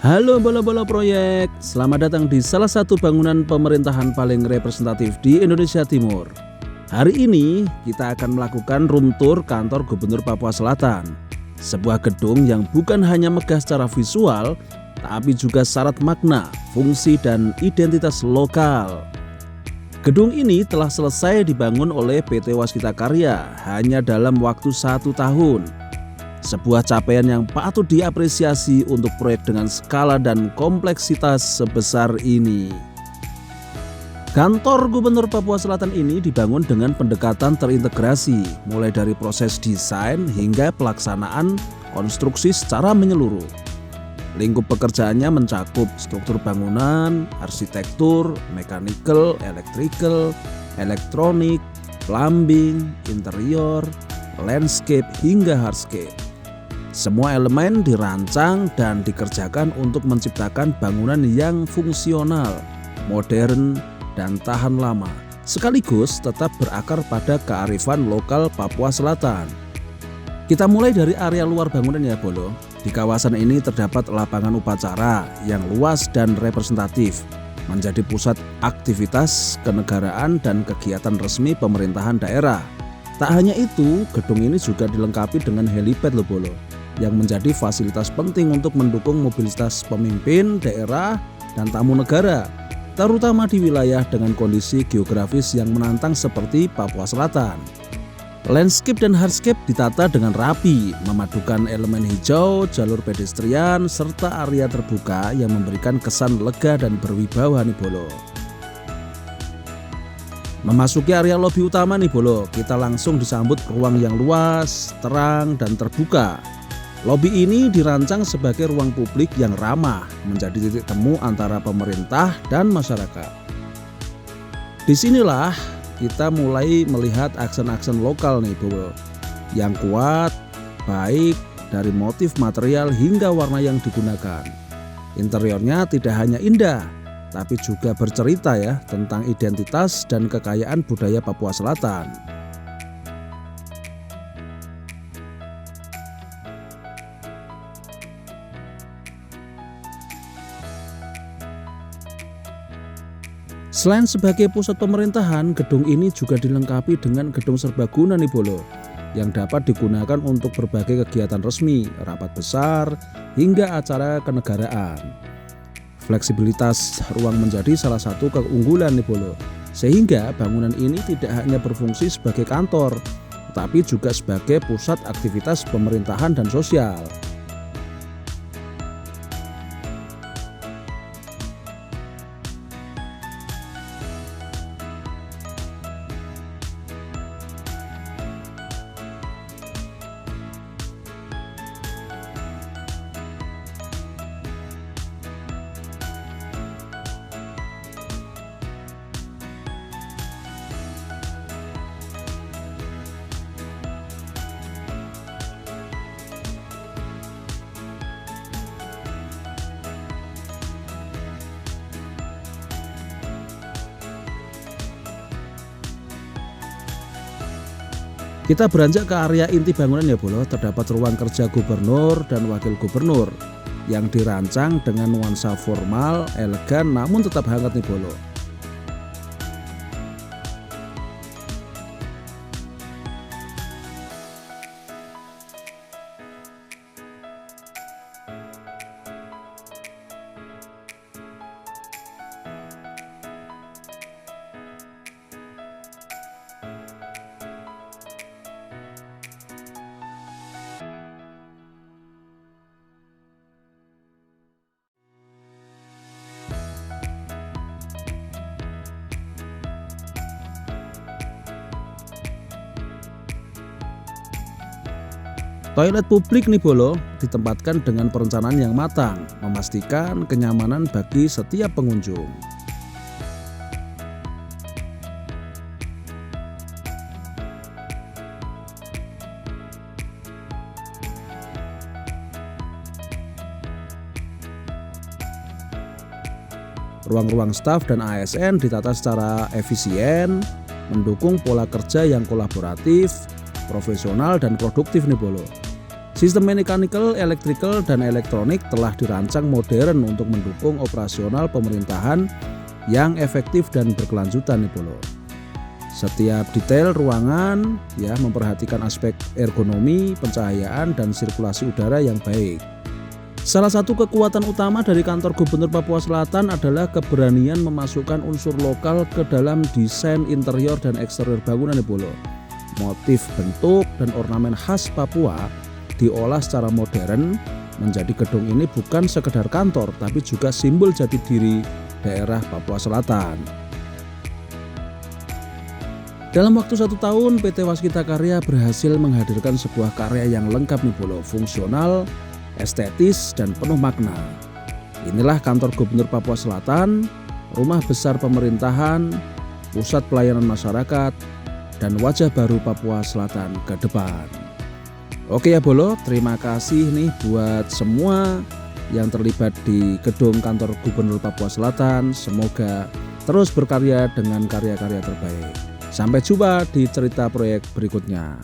Halo bola-bola proyek, selamat datang di salah satu bangunan pemerintahan paling representatif di Indonesia Timur. Hari ini kita akan melakukan room tour kantor Gubernur Papua Selatan. Sebuah gedung yang bukan hanya megah secara visual, tapi juga syarat makna, fungsi, dan identitas lokal. Gedung ini telah selesai dibangun oleh PT Waskita Karya hanya dalam waktu 1 tahun. Sebuah capaian yang patut diapresiasi untuk proyek dengan skala dan kompleksitas sebesar ini. Kantor Gubernur Papua Selatan ini dibangun dengan pendekatan terintegrasi, mulai dari proses desain hingga pelaksanaan konstruksi secara menyeluruh. Lingkup pekerjaannya mencakup struktur bangunan, arsitektur, mechanical, electrical, elektronik, plumbing, interior, landscape hingga hardscape. Semua elemen dirancang dan dikerjakan untuk menciptakan bangunan yang fungsional, modern, dan tahan lama, sekaligus tetap berakar pada kearifan lokal Papua Selatan. Kita mulai dari area luar bangunan ya Bolo. Di kawasan ini terdapat lapangan upacara yang luas dan representatif, menjadi pusat aktivitas kenegaraan dan kegiatan resmi pemerintahan daerah. Tak hanya itu, gedung ini juga dilengkapi dengan helipad loh Bolo, yang menjadi fasilitas penting untuk mendukung mobilitas pemimpin daerah dan tamu negara, terutama di wilayah dengan kondisi geografis yang menantang seperti Papua Selatan. Landscape dan hardscape ditata dengan rapi, memadukan elemen hijau, jalur pedestrian, serta area terbuka yang memberikan kesan lega dan berwibawa nih Bolo. Memasuki area lobi utama nih Bolo, kita langsung disambut ruang yang luas, terang, dan terbuka. Lobi ini dirancang sebagai ruang publik yang ramah, menjadi titik temu antara pemerintah dan masyarakat. Disinilah kita mulai melihat aksen-aksen lokal nih Bro, yang kuat, baik dari motif material hingga warna yang digunakan. Interiornya tidak hanya indah, tapi juga bercerita ya tentang identitas dan kekayaan budaya Papua Selatan. Selain sebagai pusat pemerintahan, gedung ini juga dilengkapi dengan gedung serbaguna nih Bolo, yang dapat digunakan untuk berbagai kegiatan resmi, rapat besar, hingga acara kenegaraan. Fleksibilitas ruang menjadi salah satu keunggulan nih Bolo, sehingga bangunan ini tidak hanya berfungsi sebagai kantor, tetapi juga sebagai pusat aktivitas pemerintahan dan sosial. Kita beranjak ke area inti bangunan ya Bolo, terdapat ruang kerja gubernur dan wakil gubernur yang dirancang dengan nuansa formal, elegan namun tetap hangat nih Bolo. Toilet publik nih Bolo ditempatkan dengan perencanaan yang matang, memastikan kenyamanan bagi setiap pengunjung. Ruang-ruang staf dan ASN ditata secara efisien, mendukung pola kerja yang kolaboratif, profesional, dan produktif nih Bolo. Sistem mechanical, electrical, dan elektronik telah dirancang modern untuk mendukung operasional pemerintahan yang efektif dan berkelanjutan nih Bolo. Setiap detail ruangan ya memperhatikan aspek ergonomi, pencahayaan, dan sirkulasi udara yang baik. Salah satu kekuatan utama dari kantor Gubernur Papua Selatan adalah keberanian memasukkan unsur lokal ke dalam desain interior dan eksterior bangunan nih Bolo. Motif bentuk dan ornamen khas Papua diolah secara modern menjadi gedung ini bukan sekedar kantor tapi juga simbol jati diri daerah Papua Selatan. Dalam waktu 1 tahun, PT Waskita Karya berhasil menghadirkan sebuah karya yang lengkap nih Bolo, fungsional, estetis, dan penuh makna. Inilah kantor Gubernur Papua Selatan, rumah besar pemerintahan, pusat pelayanan masyarakat, dan wajah baru Papua Selatan ke depan. Oke ya Bolo, terima kasih nih buat semua yang terlibat di gedung kantor Gubernur Papua Selatan. Semoga terus berkarya dengan karya-karya terbaik. Sampai jumpa di cerita proyek berikutnya.